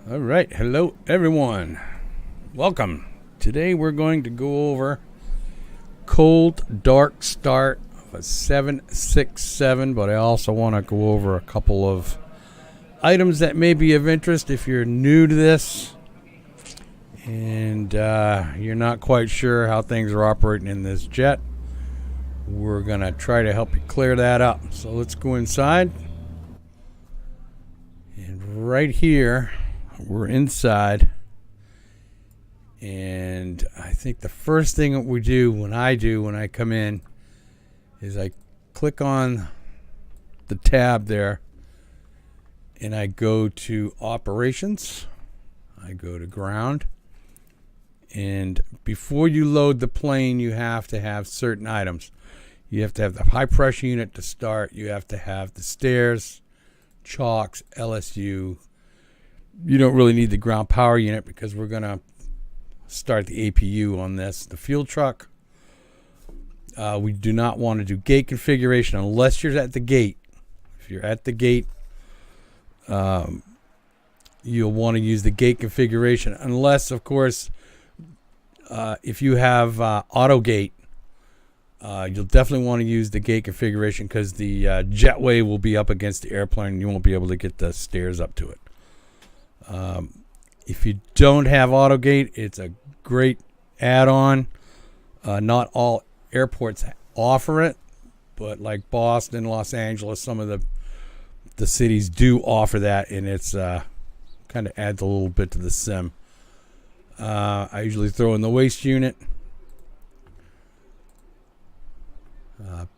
All right, hello everyone. Welcome. Today we're going to go over cold dark start of a 767, but I also want to go over a couple of items that may be of interest if you're new to this and you're not quite sure how things are operating in this jet. We're going to try to help you clear that up. So let's go inside. And right here, we're inside, and I think the first thing that we do when I come in is I click on the tab there and I go to operations. I go to ground, and before you load the plane you have to have certain items. You have to have the high pressure unit to start. You have to have the stairs, chocks, LSU. You don't really need the ground power unit because we're going to start the APU on this. The fuel truck, we do not want to do gate configuration unless you're at the gate. If you're at the gate, you'll want to use the gate configuration unless, of course, if you have auto gate, you'll definitely want to use the gate configuration because the jetway will be up against the airplane and you won't be able to get the stairs up to it. If you don't have AutoGate, it's a great add-on. Not all airports offer it, but like Boston, Los Angeles, some of the cities do offer that, and it's kind of adds a little bit to the sim. I usually throw in the waste unit.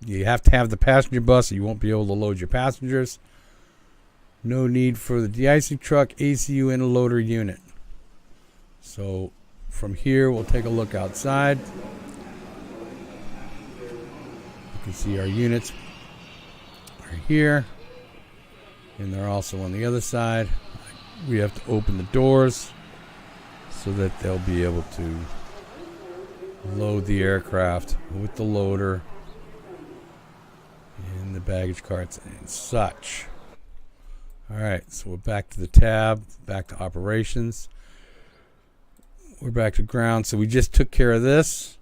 You have to have the passenger bus, or you won't be able to load your passengers. No need for the de-icing truck, ACU, and a loader unit. So from here, we'll take a look outside. You can see our units are here, and they're also on the other side. We have to open the doors so that they'll be able to load the aircraft with the loader and the baggage carts and such. All right, so we're back to the tab, back to operations. We're back to ground. So we just took care of this.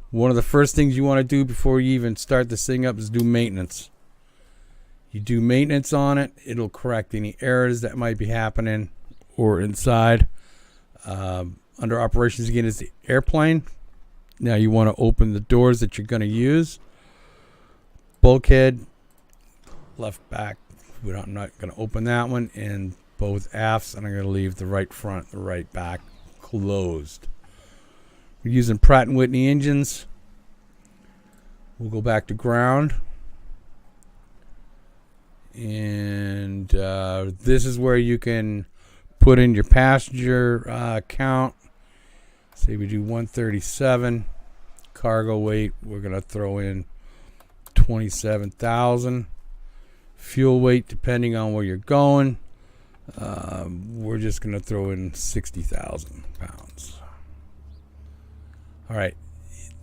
One of the first things you want to do before you even start this thing up is do maintenance. You do maintenance on it. It'll correct any errors that might be happening or inside. Under operations again is the airplane. Now you want to open the doors that you're going to use. Bulkhead, left back. I'm not going to open that one, and both afts, and I'm going to leave the right front, the right back closed. We're using Pratt & Whitney engines. We'll go back to ground. And this is where you can put in your passenger count. Say we do 137. Cargo weight, we're going to throw in 27,000. Fuel weight, depending on where you're going, we're just going to throw in 60,000 pounds. All right,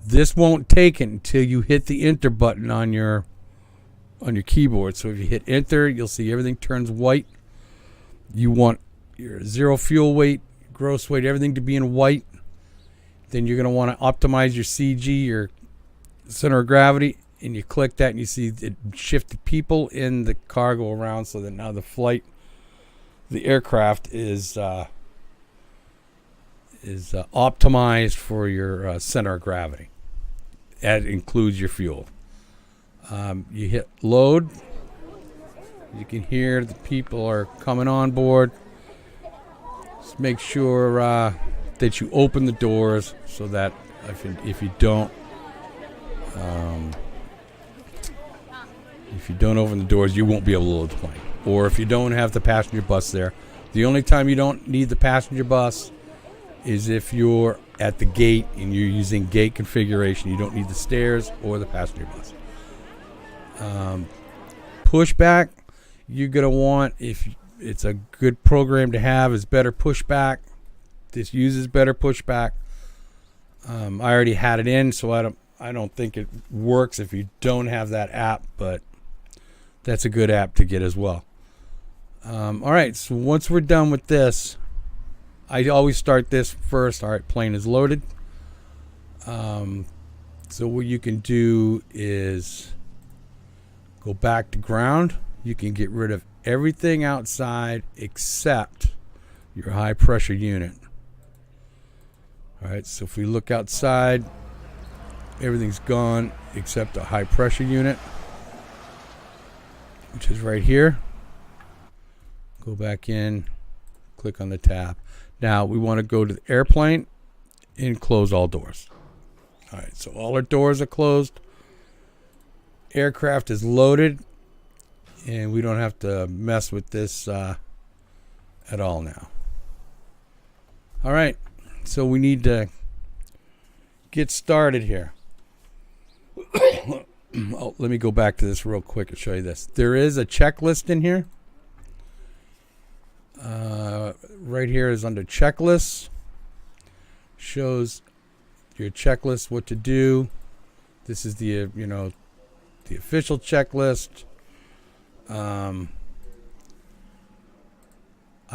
this won't take it until you hit the enter button on your keyboard. So if you hit enter, you'll see everything turns white. You want your zero fuel weight, gross weight, everything to be in white. Then you're going to want to optimize your CG, your center of gravity. And you click that and you see it shifted people in the cargo around so that now the aircraft is optimized for your center of gravity. That includes your fuel. You hit load. You can hear the people are coming on board. Just make sure that you open the doors so that if you don't open the doors, you won't be able to load the plane. Or if you don't have the passenger bus there. The only time you don't need the passenger bus is if you're at the gate and you're using gate configuration. You don't need the stairs or the passenger bus. Pushback, you're going to want, if it's a good program to have, is better pushback. This uses better pushback. I already had it in, so I don't think it works if you don't have that app, but that's a good app to get as well. All right, so once we're done with this, I always start this first. All right, plane is loaded. So what you can do is go back to ground. You can get rid of everything outside except your high pressure unit. All right, so if we look outside, everything's gone except the high pressure unit, which is right here. Go back in, click on the tab. Now we want to go to the airplane and close all doors. All right, so all our doors are closed. Aircraft is loaded, and we don't have to mess with this at all now. All right, so we need to get started here. Oh, let me go back to this real quick and show you this. There is a checklist in here. Right here is under checklists. Shows your checklist, what to do. This is the the official checklist. I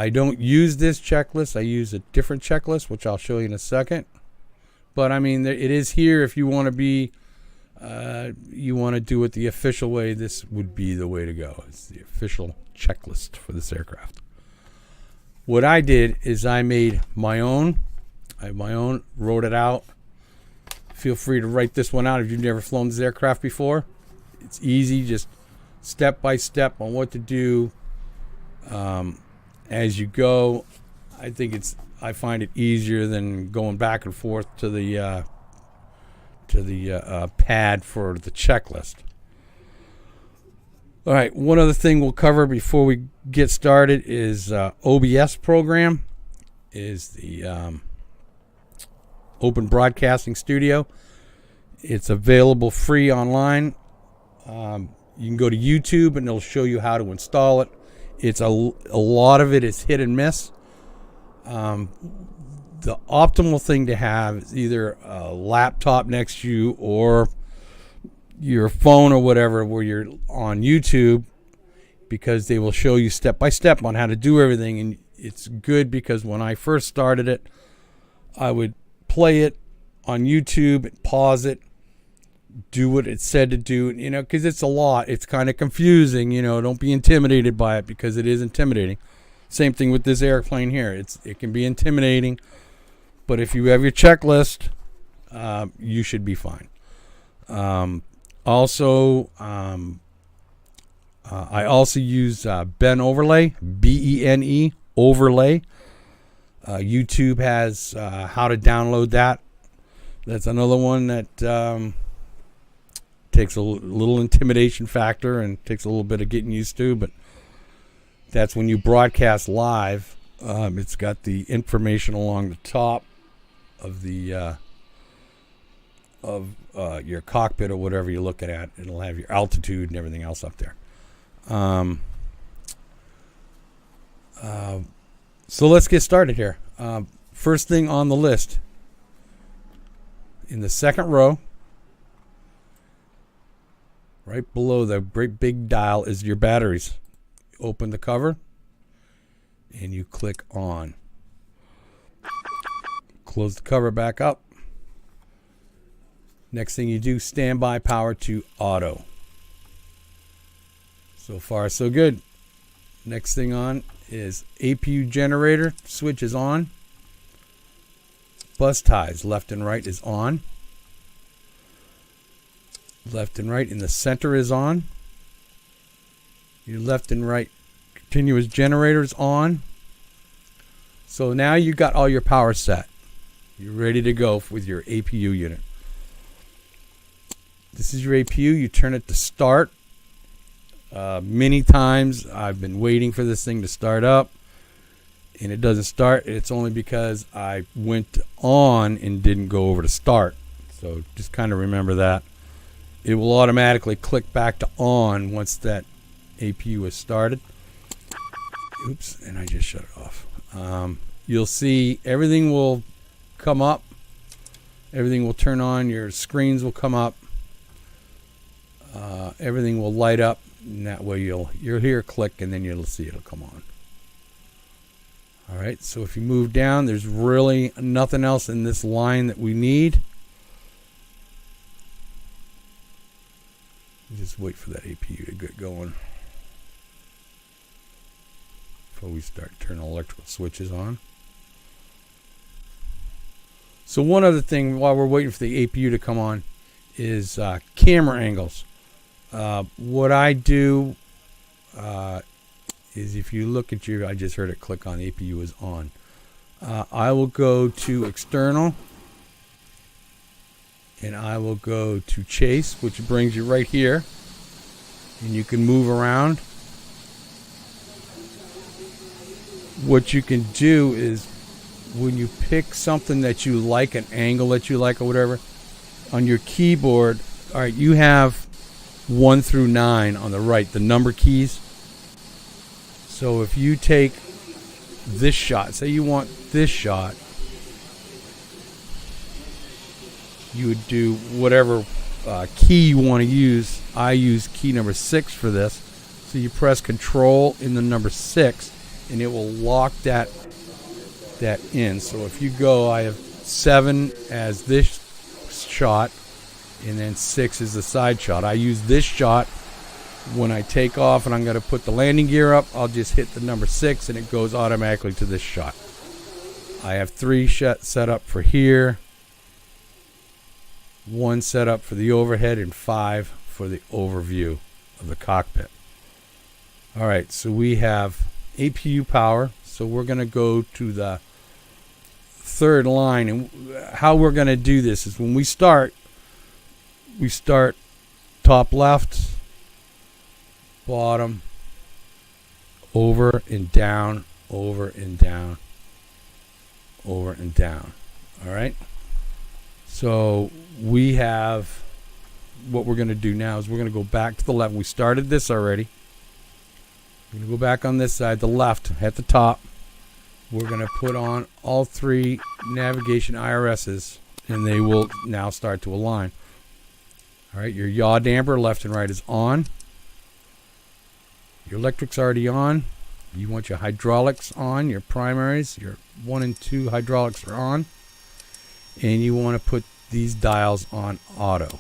don't use this checklist. I use a different checklist, which I'll show you in a second. But I mean, it is here if you want to be, you want to do it the official way. This would be the way to go. It's the official checklist for this aircraft. What I did is I made my own. I have my own, wrote it out. Feel free to write this one out if you've never flown this aircraft before. It's easy, just step by step on what to do as you go. I find it easier than going back and forth to the pad for the checklist. All right, one other thing we'll cover before we get started is OBS program, is the Open Broadcasting Studio. It's available free online. You can go to YouTube and it'll show you how to install it. It's a lot of it is hit and miss. The optimal thing to have is either a laptop next to you or your phone or whatever where you're on YouTube, because they will show you step by step on how to do everything. And it's good because when I first started it, I would play it on YouTube, pause it, do what it said to do, because it's a lot. It's kind of confusing, don't be intimidated by it because it is intimidating. Same thing with this airplane here. It can be intimidating, but if you have your checklist, you should be fine. Also, I also use Ben Overlay, BENE Overlay. YouTube has how to download that. That's another one that takes a little intimidation factor and takes a little bit of getting used to, but that's when you broadcast live. It's got the information along the top of the your cockpit or whatever you're looking at. It'll have your altitude and everything else up there. So let's get started here. First thing on the list, in the second row, right below the great big dial, is your batteries. Open the cover and you click on. Close the cover back up. Next thing you do, standby power to auto. So far so good. Next thing on is APU generator switch is on. Bus ties left and right is on. Left and right in the center is on. Your left and right continuous generator is on. So now you got all your power set. You're ready to go with your APU unit. This is your APU. You turn it to start. Many times I've been waiting for this thing to start up and it doesn't start. It's only because I went on and didn't go over to start. So just kind of remember that. It will automatically click back to on once that APU is started. Oops, and I just shut it off. You'll see everything will come up. Everything will turn on. Your screens will come up. Everything will light up. And that way you'll hear a click, and then you'll see it'll come on. All right, so if you move down, there's really nothing else in this line that we need. Just wait for that APU to get going before we start turning electrical switches on. So one other thing while we're waiting for the APU to come on is camera angles. What I do is, if you look at I just heard it click on, the APU is on. I will go to external, and I will go to chase, which brings you right here, and you can move around. What you can do is, when you pick something that you like, an angle that you like or whatever, on your keyboard, all right, you have 1 through 9 on the right, the number keys. So if you take this shot, say you want this shot, you would do whatever key you want to use. I use key number 6 for this. So you press Control in the number 6, and it will lock that in. So if you go, I have 7 as this shot, and then 6 is the side shot. I use this shot when I take off and I'm going to put the landing gear up. I'll just hit the number 6, and it goes automatically to this shot. I have 3 set up for here, 1 set up for the overhead, and 5 for the overview of the cockpit. All right, so we have APU power. So we're going to go to the third line, and how we're going to do this is, when we start top left, bottom, over and down, over and down, over and down. All right, so we have, what we're going to do now is we're going to go back to the left. We started this already. We're going to go back on this side, the left at the top. We're going to put on all 3 navigation IRSs, and they will now start to align. All right, your yaw damper left and right is on. Your electric's already on. You want your hydraulics on, your primaries, your 1 and 2 hydraulics are on. And you want to put these dials on auto.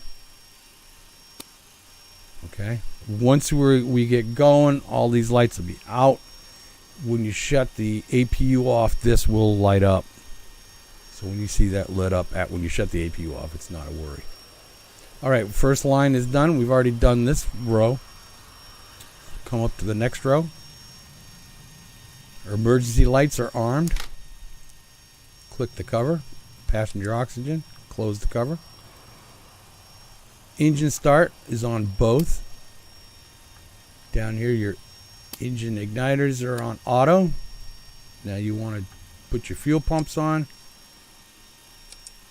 Okay, once we get going, all these lights will be out. When you shut the APU off, this will light up. So when you see that lit up when you shut the APU off, it's not a worry. All right, first line is done. We've already done this row. Come up to the next row. Our emergency lights are armed. Click the cover. Passenger oxygen. Close the cover. Engine start is on both. Down here, your engine igniters are on auto. Now you want to put your fuel pumps on.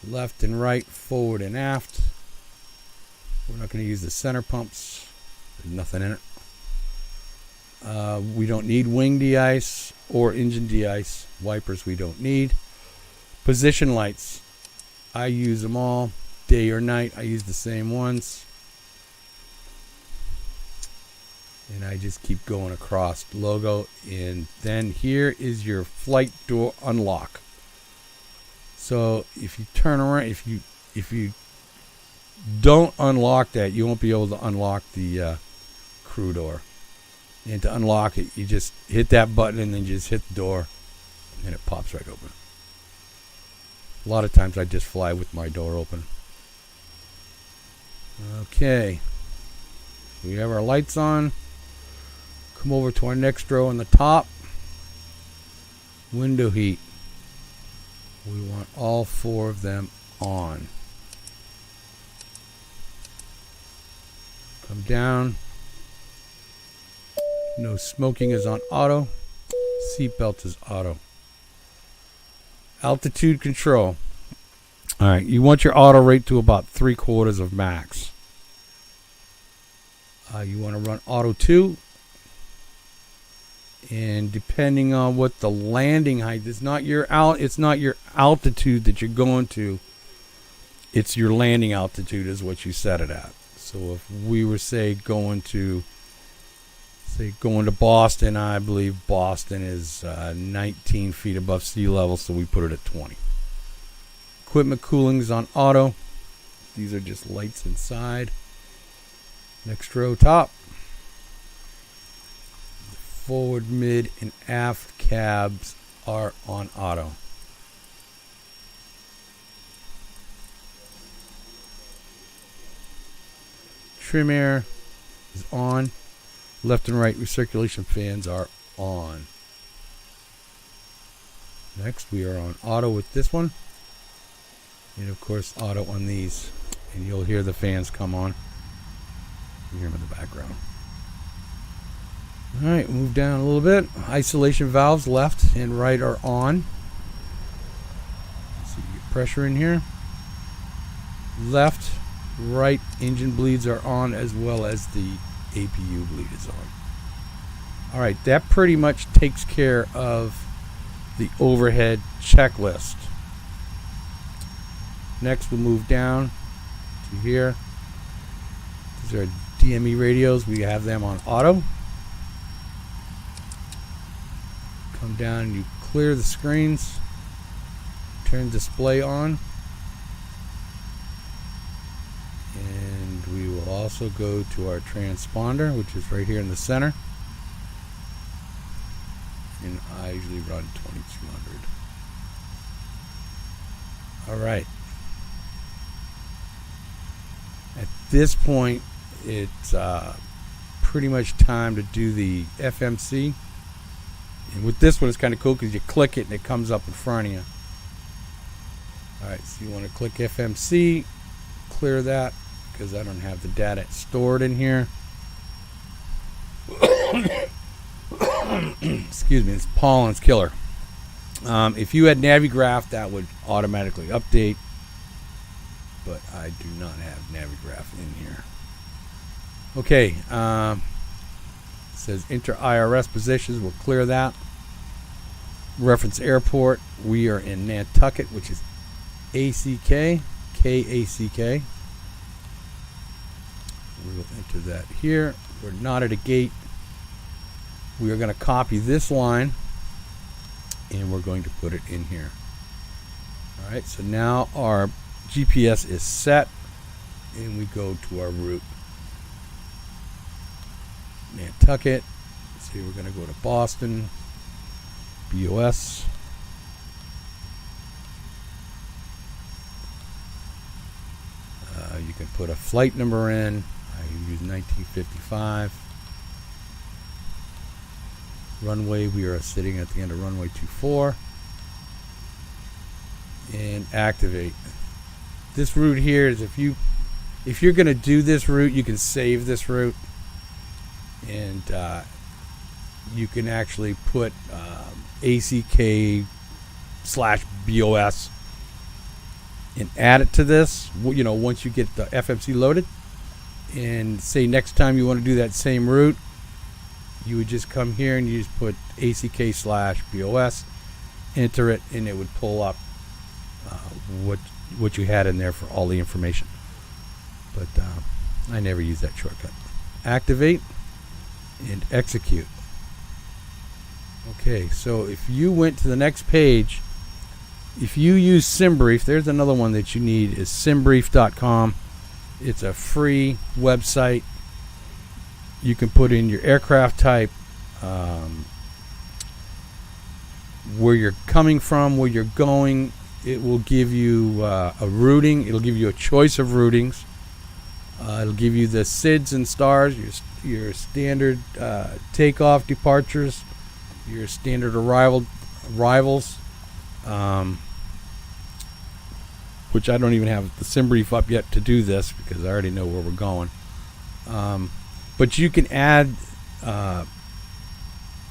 Left and right, forward and aft. We're not going to use the center pumps. There's nothing in it. We don't need wing de-ice or engine de-ice. Wipers we don't need. Position lights. I use them all. Day or night, I use the same ones. And I just keep going across logo. And then here is your flight door unlock. So if you turn around, if you don't unlock that, you won't be able to unlock the crew door. And to unlock it, you just hit that button and then just hit the door, and it pops right open. A lot of times I just fly with my door open. Okay, we have our lights on. Come over to our next row on the top. Window heat. We want all 4 of them on. Come down. No smoking is on auto. Seatbelt is auto. Altitude control. All right, you want your auto rate to about 3/4 of max. You want to run auto 2. And depending on what the landing height, it's not your altitude that you're going to. It's your landing altitude is what you set it at. So if we were, say, going to Say going to Boston, I believe Boston is 19 feet above sea level, so we put it at 20. Equipment cooling is on auto. These are just lights inside. Next row, top. Forward, mid, and aft cabs are on auto. Trim air is on. Left and right recirculation fans are on. Next, we are on auto with this one. And of course, auto on these. And you'll hear the fans come on. You hear them in the background. Alright, move down a little bit. Isolation valves left and right are on. So you get pressure in here. Left, right engine bleeds are on, as well as the APU bleed is on. Alright, that pretty much takes care of the overhead checklist. Next, we'll move down to here. These are DME radios. We have them on auto. Come down and you clear the screens. Turn display on. And we will also go to our transponder, which is right here in the center. And I usually run 2200. Alright. At this point, it's pretty much time to do the FMC. And with this one, it's kind of cool because you click it and it comes up in front of you. Alright, so you want to click FMC, clear that because I don't have the data stored in here. Excuse me, it's pollen's killer. If you had Navigraph, that would automatically update, but I do not have Navigraph in here. Okay, it says enter IRS positions. We'll clear that. Reference airport. We are in Nantucket, which is ACK, KACK. We will enter that here. We're not at a gate. We are going to copy this line and we're going to put it in here. Alright, so now our GPS is set and we go to our route. Nantucket. See, we're going to go to Boston. BOS. You can put a flight number in. I use 1955. Runway, we are sitting at the end of runway 24. And activate. This route here is if you're going to do this route, you can save this route. And you can actually put ACK/BOS and add it to this, you know, once you get the FMC loaded. And say next time you want to do that same route, you would just come here and you just put ACK/BOS, enter it, and it would pull up what you had in there for all the information. But I never use that shortcut. Activate and execute. Okay, so if you went to the next page, if you use SimBrief, there's another one that you need, is simbrief.com. It's a free website. You can put in your aircraft type, where you're coming from, where you're going. It will give you a routing. It'll give you a choice of routings. It'll give you the SIDS and stars, your standard takeoff, departures, your standard arrivals, which I don't even have the SimBrief up yet to do this because I already know where we're going. But you can add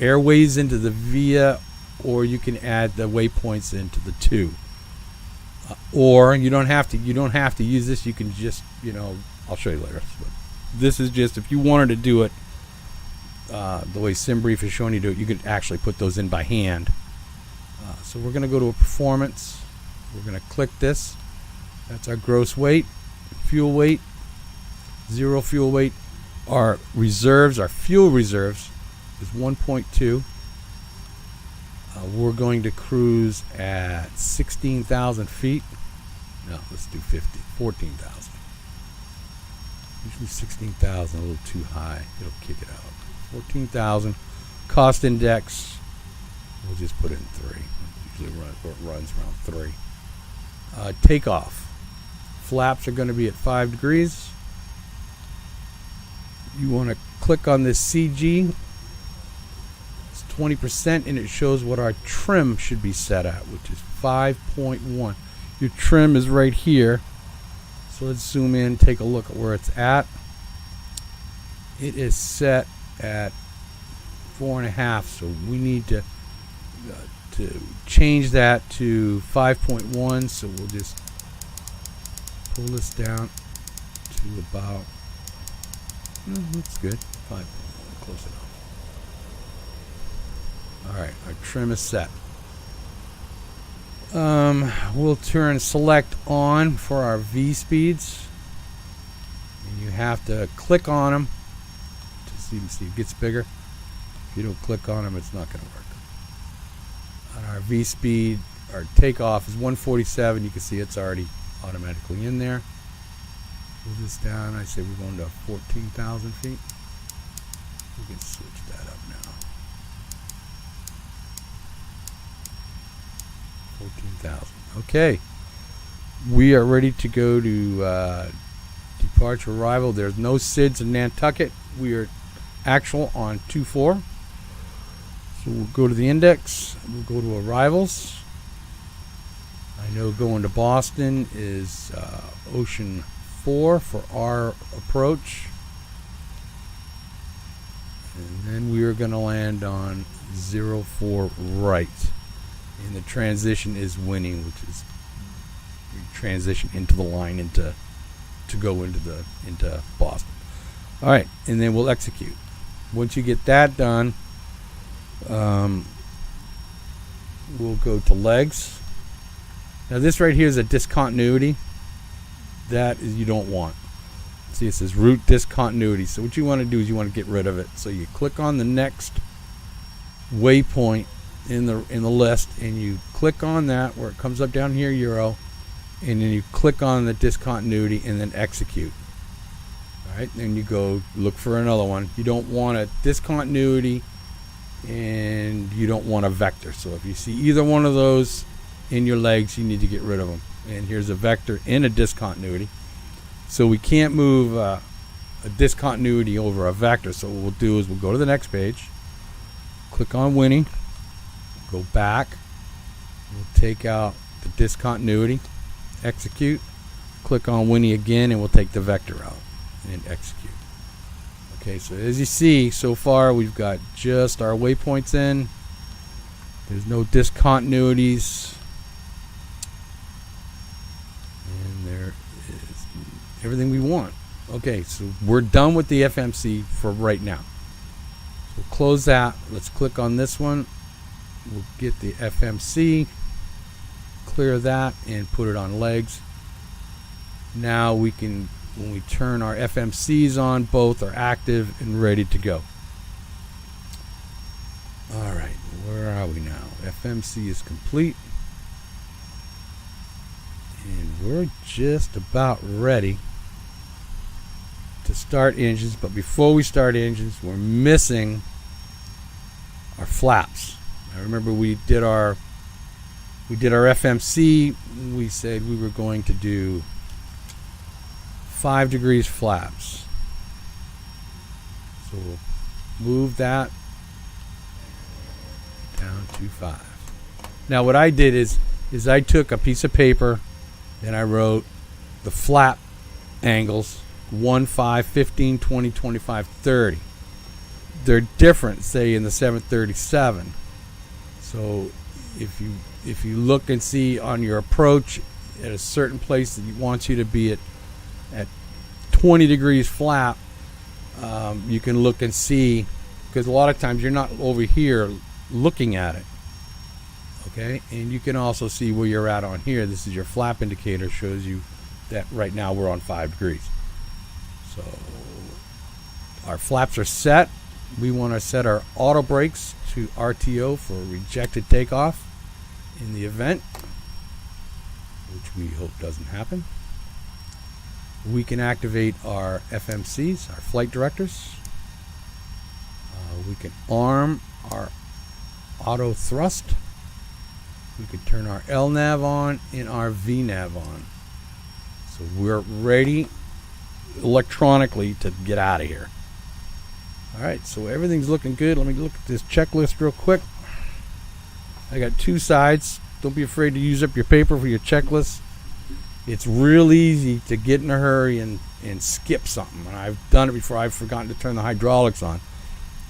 airways into the VIA, or you can add the waypoints into the 2. Or you don't have to use this. You can just, you know, I'll show you later. But this is just if you wanted to do it the way SimBrief is showing you to do it, you could actually put those in by hand. So we're going to go to a performance. We're going to click this. That's our gross weight, fuel weight, 0 fuel weight. Our reserves, our fuel reserves is 1.2. We're going to cruise at 16,000 feet. No, let's do 14,000. Usually 16,000 a little too high. It'll kick it out. 14,000. Cost index, we'll just put it in 3. Usually runs around 3. Takeoff. Flaps are going to be at 5 degrees. You want to click on this CG. It's 20% and it shows what our trim should be set at, which is 5.1. Your trim is right here. So let's zoom in, take a look at where it's at. It is set at 4.5, so we need to change that to 5.1. So we'll just pull this down to about, that's good, 5.1, close enough. Alright, our trim is set. We'll select on for our V speeds, and you have to click on them to see it gets bigger. If you don't click on them, it's not going to work. On our V speed, our takeoff is 147. You can see it's already automatically in there. Pull this down. I say we're going to 14,000 feet. We can switch that up now. 14,000. Okay. We are ready to go to departure arrival. There's no SIDS in Nantucket. We are actual on 2-4. So we'll go to the index. We'll go to arrivals. I know going to Boston is Ocean 4 for our approach. And then we are going to land on 04 right. And the transition is winning, which is we transition into the line to go into Boston. All right, and then we'll execute. Once you get that done, we'll go to legs. Now this right here is a discontinuity. That is you don't want. See, it says route discontinuity. So what you want to do is you want to get rid of it. So you click on the next waypoint in the list, and you click on that where it comes up down here, Euro, and then you click on the discontinuity and then execute. All right, then you go look for another one. You don't want a discontinuity and you don't want a vector. So if you see either one of those in your legs, you need to get rid of them. And here's a vector and a discontinuity. So we can't move a discontinuity over a vector. So what we'll do is we'll go to the next page, click on winning, go back, we'll take out the discontinuity, execute, click on winning again, and we'll take the vector out and execute. Okay, so as you see, so far we've got just our waypoints in. There's no discontinuities. And there is everything we want. Okay, so we're done with the FMC for right now. So we'll close that. Let's click on this one. We'll get the FMC, clear that, and put it on legs. Now we can, when we turn our FMCs on, both are active and ready to go. All right, where are we now? FMC is complete. And we're just about ready to start engines. But before we start engines, we're missing our flaps. I remember we did our FMC. We said we were going to do 5 degrees flaps. So we'll move that down to 5. Now what I did is I took a piece of paper and I wrote the flap angles 1, 5, 15, 20, 25, 30. They're different, say, in the 737. So if you look and see on your approach at a certain place that wants you to be at 20 degrees flap, you can look and see, because a lot of times you're not over here looking at it. Okay, and you can also see where you're at on here. This is your flap indicator, shows you that right now we're on 5 degrees. So our flaps are set. we want to set our auto brakes to RTO for rejected takeoff in the event, which we hope doesn't happen. We can activate our FMCs, our flight directors. We can arm our auto thrust. We can turn our LNAV on and our VNAV on. So we're ready electronically to get out of here. Alright, so everything's looking good. Let me look at this checklist real quick. I got two sides. Don't be afraid to use up your paper for your checklist. It's real easy to get in a hurry and skip something. And I've done it before. I've forgotten to turn the hydraulics on.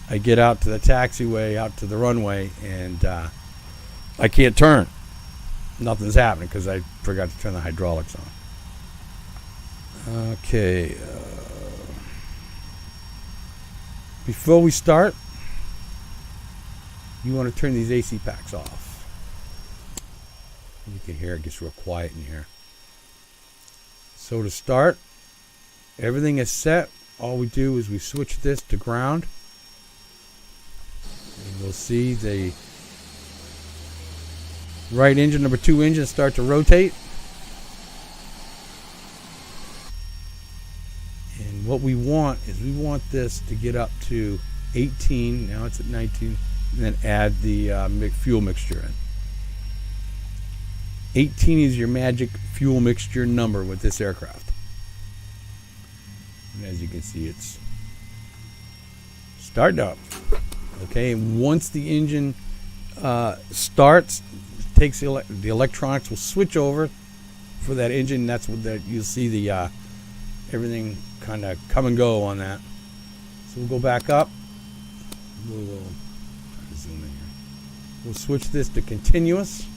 I get out to the taxiway, out to the runway, and I can't turn. Nothing's happening because I forgot to turn the hydraulics on. Okay. Before we start, you want to turn these AC packs off. You can hear it gets real quiet in here. So to start, everything is set. All we do is we switch this to ground. And we'll see the right engine, number 2 engine, start to rotate. And what we want is we want this to get up to 18. Now it's at 19. And then add the fuel mixture in. 18 is your magic fuel mixture number with this aircraft. And as you can see, it's starting up. Okay, and once the engine starts, takes the electronics will switch over for that engine. That's what you'll see the everything kind of come and go on that. So we'll go back up. We'll try to zoom in here. We'll switch this to continuous.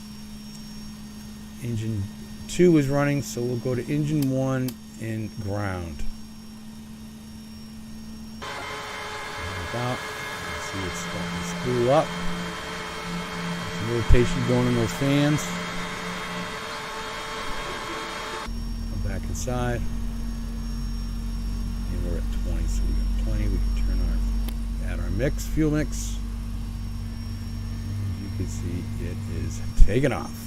Engine 2 is running, so we'll go to engine 1 and ground. About. See it's starting to spool up. Some rotation going in those fans. Come back inside. And we're at 20, so we got plenty. We can add our mix, fuel mix. As you can see, it is taking off.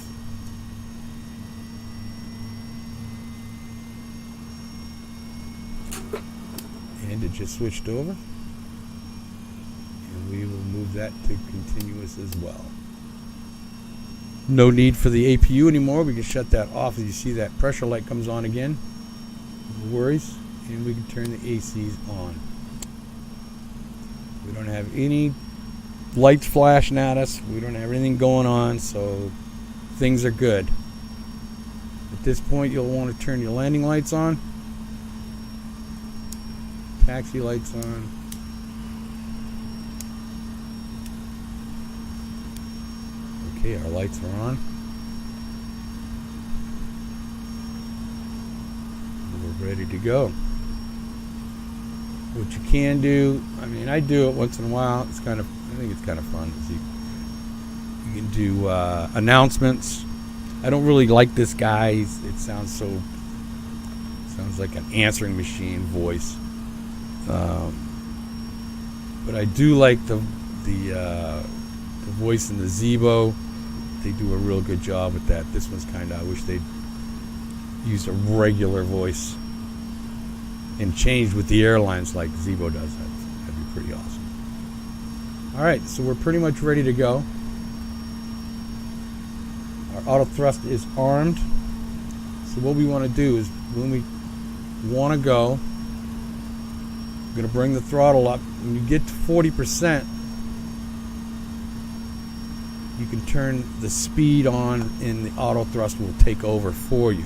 And it just switched over. And we will move that to continuous as well. No need for the APU anymore. We can shut that off as you see that pressure light comes on again. No worries. And we can turn the ACs on. We don't have any lights flashing at us. We don't have anything going on, so things are good. At this point, you'll want to turn your landing lights on. Taxi lights on. Okay, our lights are on. We're ready to go. What you can do, I mean, I do it once in a while. I think it's kind of fun. You can do announcements. I don't really like this guy. It sounds like an answering machine voice. But I do like the voice in the Zebo. They do a real good job with that. This one's kind of, I wish they'd used a regular voice and changed with the airlines like Zebo does. That'd be pretty awesome. Alright, so we're pretty much ready to go. Our auto thrust is armed. So what we want to do is when we want to go, we're going to bring the throttle up. When you get to 40%, you can turn the speed on and the auto thrust will take over for you.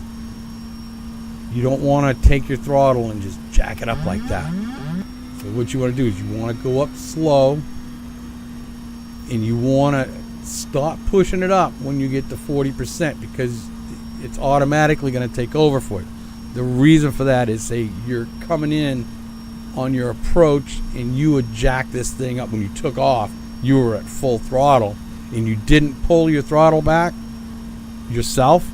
You don't want to take your throttle and just jack it up like that. So what you want to do is you want to go up slow and you want to stop pushing it up when you get to 40% because it's automatically going to take over for you. The reason for that is, say you're coming in on your approach and you would jack this thing up when you took off, you were at full throttle and you didn't pull your throttle back yourself.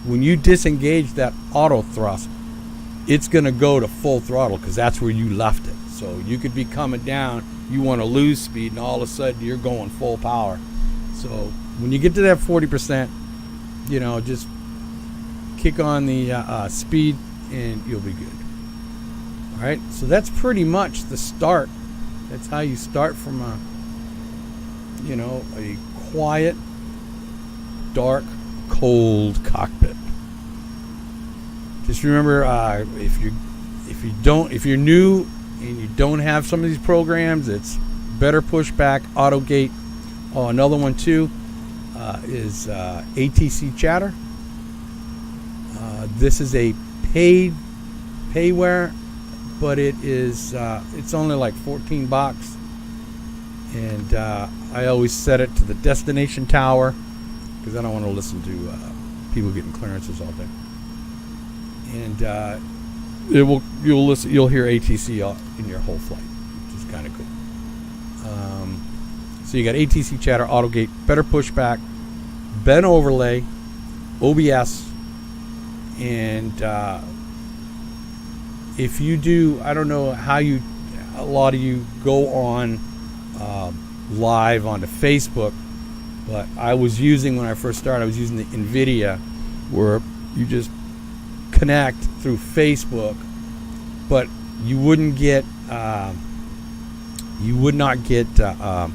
When you disengage that auto thrust, it's going to go to full throttle because that's where you left it. So you could be coming down you want to lose speed, and all of a sudden you're going full power. So when you get to that 40%, just kick on the speed and you'll be good. All right, so that's pretty much the start. That's how you start from a quiet, dark, cold cockpit. Just remember, if you're new and you don't have some of these programs, it's Better Pushback, AutoGate. Oh, another one too is ATC Chatter. This is a payware, but it's only like $14, and I always set it to the destination tower because I don't want to listen to people getting clearances all day. And you'll hear ATC in your whole flight, which is kind of cool. So you got ATC Chatter, AutoGate, Better Pushback, Ben Overlay, OBS, and if you do, I don't know how a lot of you go on live onto Facebook, but I was using, when I first started, I was using the NVIDIA, where you just connect through Facebook, but you would not get to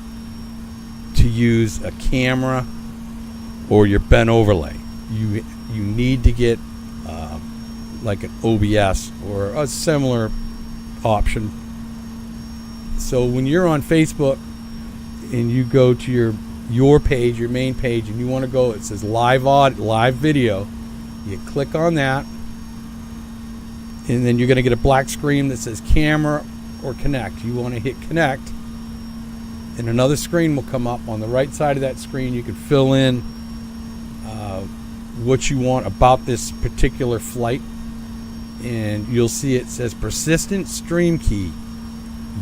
use a camera or your Ben Overlay. You need to get like an OBS or a similar option. So when you're on Facebook and you go to your page, your main page, and you want to go, it says live video. You click on that, and then you're going to get a black screen that says camera or connect. You want to hit connect, and another screen will come up. On the right side of that screen, you can fill in what you want about this particular flight, and you'll see it says persistent stream key.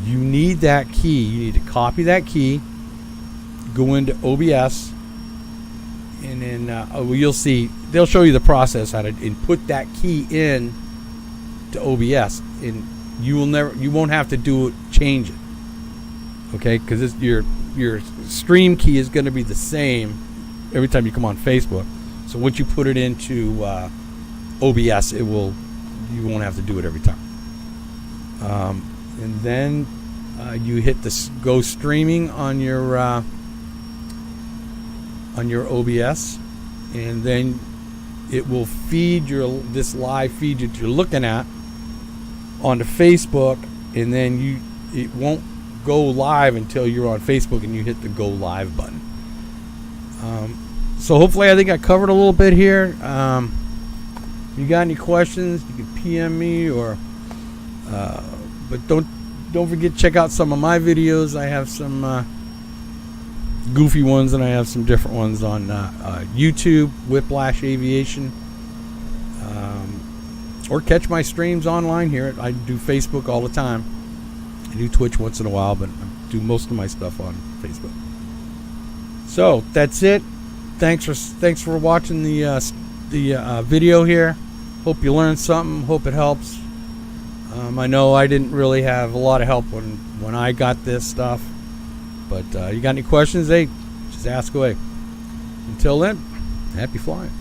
You need that key. You need to copy that key, go into OBS, and then you'll see, they'll show you the process how to input that key in to OBS, and you won't have to change it, okay? Because your stream key is going to be the same every time you come on Facebook. So once you put it into OBS, you won't have to do it every time. And then you hit the go streaming on your OBS, and then it will feed this live feed that you're looking at onto Facebook, and then it won't go live until you're on Facebook and you hit the go live button. So hopefully I think I covered a little bit here. If you got any questions, you can PM me, but don't forget to check out some of my videos. I have some goofy ones, and I have some different ones on YouTube, Whiplash Aviation, or catch my streams online here. I do Facebook all the time. I do Twitch once in a while, but I do most of my stuff on Facebook. So that's it. Thanks for watching the video here. Hope you learned something. Hope it helps. I know I didn't really have a lot of help when I got this stuff, but you got any questions? Hey, just ask away. Until then, happy flying.